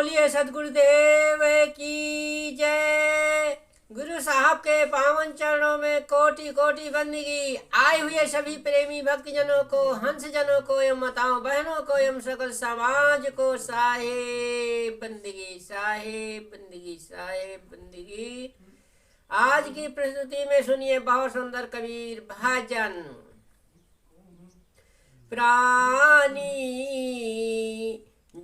बोलिए सदगुरुदेव की जय। गुरु साहब के पावन चरणों में कोटि कोटि बंदगी। आए हुए सभी प्रेमी भक्तजनों को, हंस जनों को एवं माताओं बहनों को एवं सकल समाज को साहेब बंदगी, साहेब बंदगी, साहेब बंदगी। आज की प्रस्तुति में सुनिए बहुत सुंदर कबीर भजन। प्राणी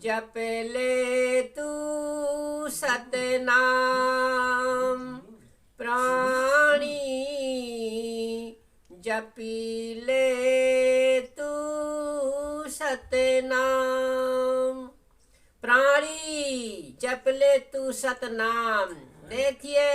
जप ले तू सतनाम, प्राणी जपी ले तू सतनाम, प्राणी जप ले तू सतनाम। देखिए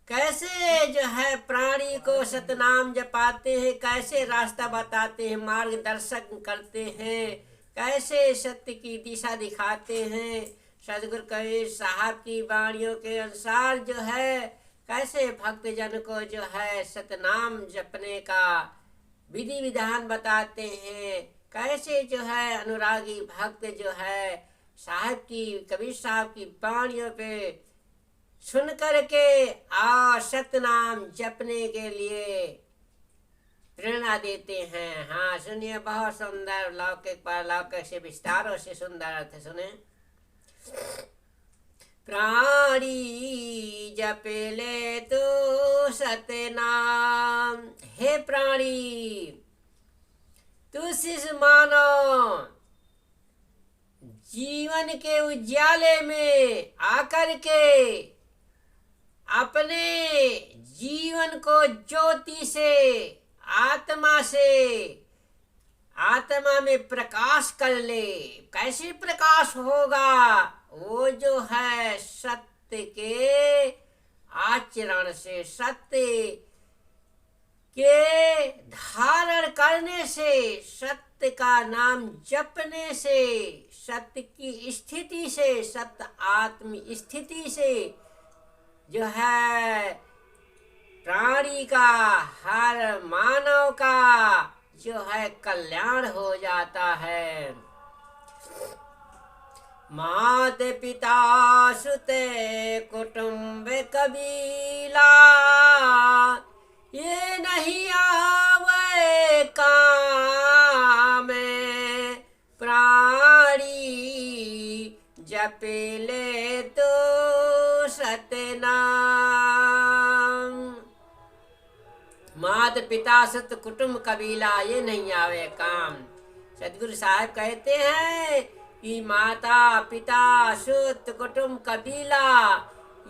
कैसे जो है प्राणी को सतनाम जपाते हैं, कैसे रास्ता बताते हैं, मार्गदर्शन करते हैं, कैसे सत्य की दिशा दिखाते हैं। सदगुरु कबीर साहब की वाणियों के अनुसार जो है कैसे भक्तजन को जो है सतनाम जपने का विधि विधान बताते हैं। कैसे जो है अनुरागी भक्त जो है साहब की, कबीर साहब की वाणियों पे सुन करके सतनाम जपने के लिए प्रेरणा देते हैं। हाँ सुनिए, बहुत सुंदर लौकिक परलौकिक से विस्तारों से सुंदर अर्थ सुने। प्राणी जप ले तो सतनाम, हे प्राणी तू शिष्य मानो, जीवन के उजाले में आकर के अपने जीवन को ज्योति से, आत्मा में प्रकाश कर ले। कैसे प्रकाश होगा? वो जो है सत्य के आचरण से, सत्य के धारण करने से, सत्य का नाम जपने से, सत्य की स्थिति से, सत्य आत्म स्थिति से जो है प्राणी का, हर मानव का जो है कल्याण हो जाता है। मात पिता सुते कुटुंब कबीला, ये नहीं आवे काम, प्राणी जप ले तो सतनाम। मात पिता सुत कुटुंब कबीला, ये नहीं आवे काम। सदगुरु साहब कहते हैं कि माता पिता सुत कुटुंब कबीला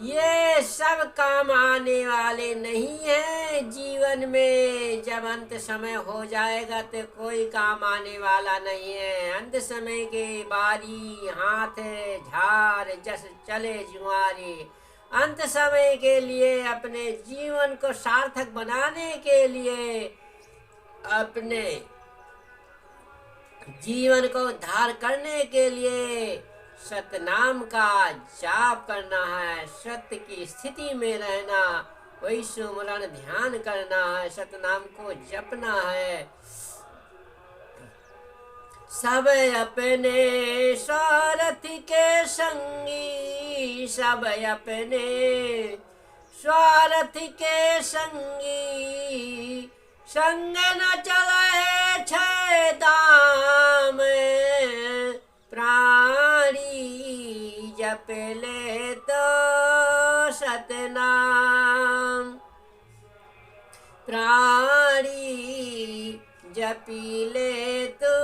ये सब काम आने वाले नहीं हैं जीवन में। जब अंत समय हो जाएगा तो कोई काम आने वाला नहीं है। अंत समय के बारी हाथ झार जस चले जुआरी। अंत समय के लिए अपने जीवन को सार्थक बनाने के लिए, अपने जीवन को उद्धार करने के लिए सतनाम का जाप करना है। सत्य की स्थिति में रहना, वही सुमरण ध्यान करना है, सतनाम को जपना है। सब अपने स्वार्थ के संगी, सब अपने स्वार्थ के संगी, संग न चले छे दाम, प्राणी जप ले तो सतनाम, प्राणी जपी ले तो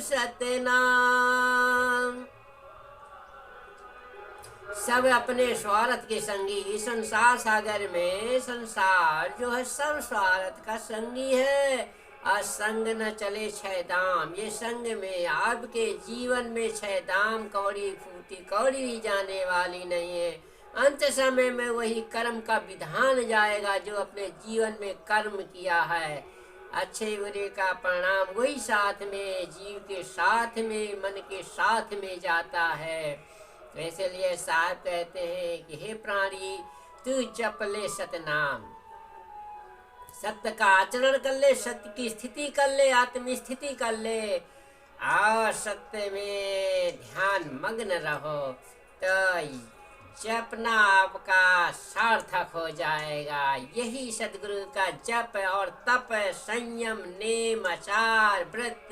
सतनाम। सब अपने स्वार्थ के संगी। इस संसार सागर में संसार जो है सब स्वार्थ का संगी है। असंग न चले छह दाम, ये संग में आपके जीवन में छह दाम कौड़ी फूटी कौड़ी भी जाने वाली नहीं है। अंत समय में वही कर्म का विधान जाएगा जो अपने जीवन में कर्म किया है। अच्छे बुरे का परिणाम वही साथ में, जीव के साथ में, मन के साथ में जाता है। तो इसलिए साहब कहते हैं कि हे प्राणी तू जप ले सतनाम, सत्य का आचरण कर ले, सत्य की स्थिति कर ले, आत्म स्थिति कर ले। और सत्य में ध्यान मग्न रहो तो जपना आपका सार्थक हो जाएगा। यही सदगुरु का जप और तप, संयम, नेम, आचार, व्रत,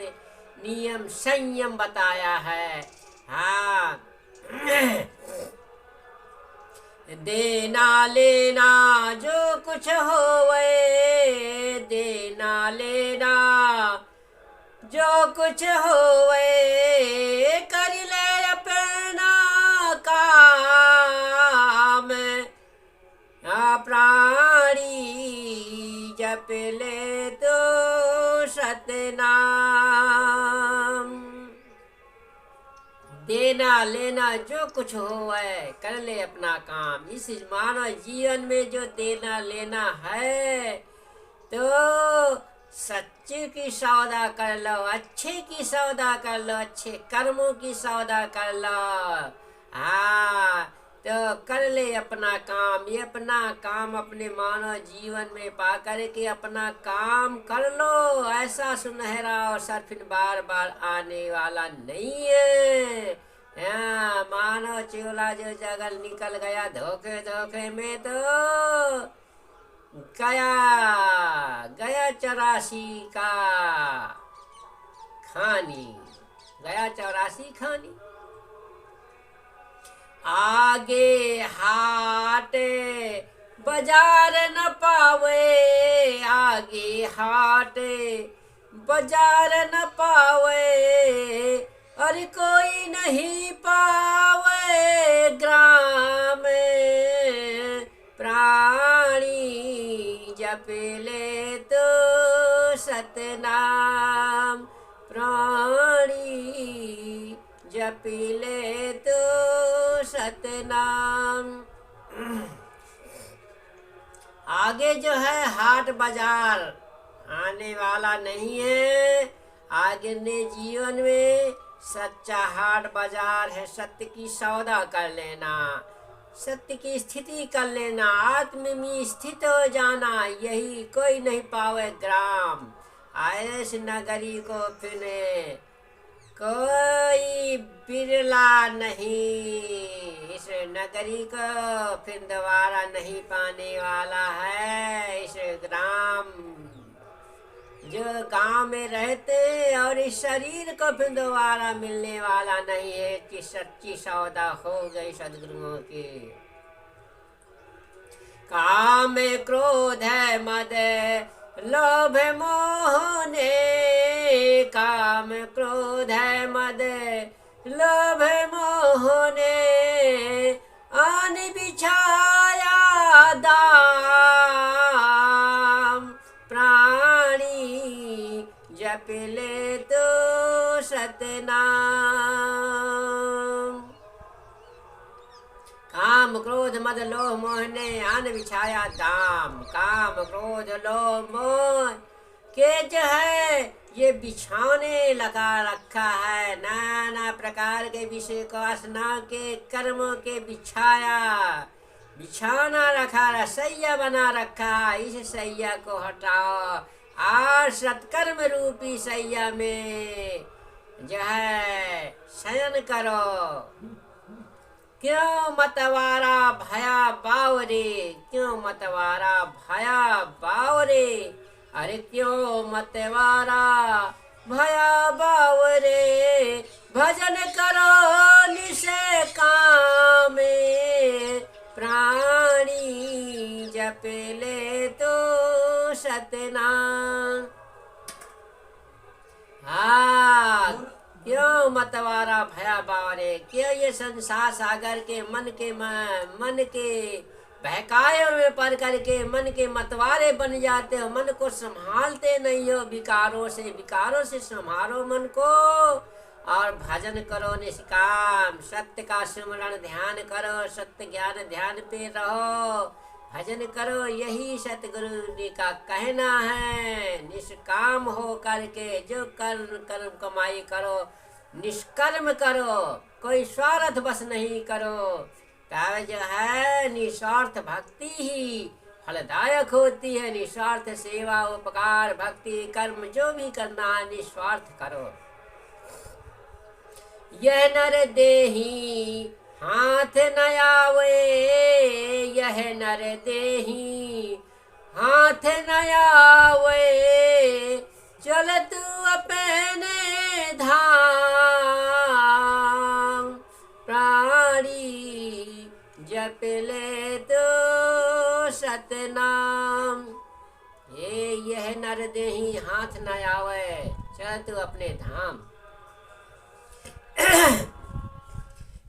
नियम, संयम बताया है। हाँ देना लेना जो कुछ होवे, देना लेना जो कुछ होवे, कर ले अपना काम, प्राणी जप ले तो सतनाम। देना लेना जो कुछ हो है, कर ले अपना काम। इस मानव जीवन में जो देना लेना है तो सच्चे की सौदा कर लो, अच्छे की सौदा कर लो, अच्छे कर्मों की सौदा कर लो। हाँ तो कर ले अपना काम। ये अपना काम अपने मानव जीवन में पा करके अपना काम कर लो। ऐसा सुनहरा अवसर फिर बार बार आने वाला नहीं है। मानव चोला जो जगल निकल गया धोखे धोखे में तो गया गया 84 का खानी, गया 84 खानी। आगे हाट बाजार न पावे, आगे हाट बाजार न पावे, और कोई नहीं पावे ग्राम, प्राणी जप ले तो सतनाम, प्राणी जप ले तो सतनाम। आगे जो है हाट बाजार आने वाला नहीं है। आगे ने जीवन में सच्चा हाट बाजार है। सत्य की सौदा कर लेना, सत्य की स्थिति कर लेना, आत्म में स्थित हो जाना, यही कोई नहीं पावे ग्राम। आयस नगरी को फिर कोई बिरला नहीं, इस नगरी को फिर दोबारा नहीं पाने वाला है। इस ग्राम जो गांव में रहते और इस शरीर को फिर दोबारा मिलने वाला नहीं है कि सच्ची सौदा हो गई सदगुरुओं की। काम क्रोध मद लोभ मोह ने, काम क्रोध मद लोभ मोह ने, आन बिछाया दाम, प्राणी जप ले तो सतनाम। काम क्रोध मद लोभ मोह ने आन बिछाया दाम। काम क्रोध लोभ मोह के जो है ये बिछाने लगा रखा है। नाना प्रकार के विषय को वासना के कर्मों के बिछाया, बिछाना रखा, सैया बना रखा। इस सैया को हटाओ और सत्कर्म रूपी सैया में जो है शयन करो। क्यों मतवारा भया बावरे, क्यों मतवारा भया बावरे, अरे क्यों मतवारा भया बावरे, भजन करो निसे कामे, प्राणी जप ले तो सतनाम। हाँ क्यों मतवारा भया बावरे, क्यों ये संसार सागर के मन के बहकाए में पड़ करके मन के मतवारे बन जाते हो। मन को संभालते नहीं हो विकारों से संभालो मन को और भजन करो निष्काम। सत्य का स्मरण ध्यान करो, सत्य ज्ञान ध्यान पे रहो, भजन करो। यही सतगुरु जी का कहना है। निष्काम हो करके जो कर्म कमाई करो, निष्कर्म करो, कोई स्वार्थ बस नहीं करो। तब जो है निस्वार्थ भक्ति ही फलदायक होती है। निस्वार्थ सेवा उपकार भक्ति कर्म जो भी करना है निस्वार्थ करो। यह नर देही हाथ न आवे, यह नर देही हाथ न आवे, चल तू अपने धाम, प्राणी जप ले तो सतनाम। यह नर देही हाथ न आवे, चल तू अपने धाम।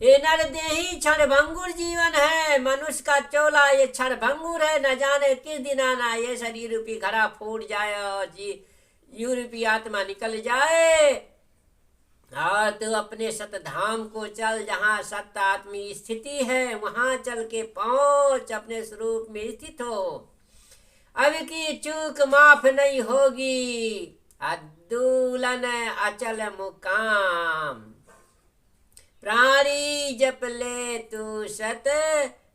ये नर देही क्षणभंगुर जीवन है, मनुष्य का चोला ये क्षणभंगुर है, न जाने किस दिन आना ये शरीर रूपी घड़ा फूट जाए और यू रूपी आत्मा निकल जाए। और तू अपने सतधाम को चल, जहाँ सत्य आत्मी स्थिति है, वहां चल के पहुंच, अपने स्वरूप में स्थित हो। अब की चूक माफ नहीं होगी, अद्दूलन अचल मुकाम, प्राणी जप ले तू सत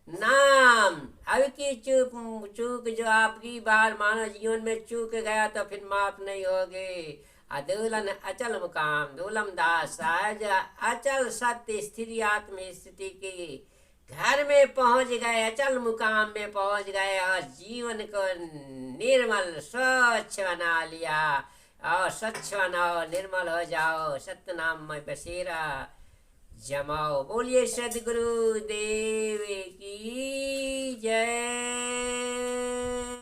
नाम। अब की चूक जो आपकी बार मानव जीवन में चूक गया तो फिर माफ नहीं होगी। अदूलन अचल मुकाम, दूलम दास सहज अचल सत्य स्थिति आत्म स्थिति की घर में पहुंच गए, अचल मुकाम में पहुंच गए और जीवन को निर्मल स्वच्छ बना लिया। और स्वच्छ बनाओ, निर्मल हो जाओ, सत्य नाम में बसेरा जमाओ। बोलिए सदगुरु देव की जय।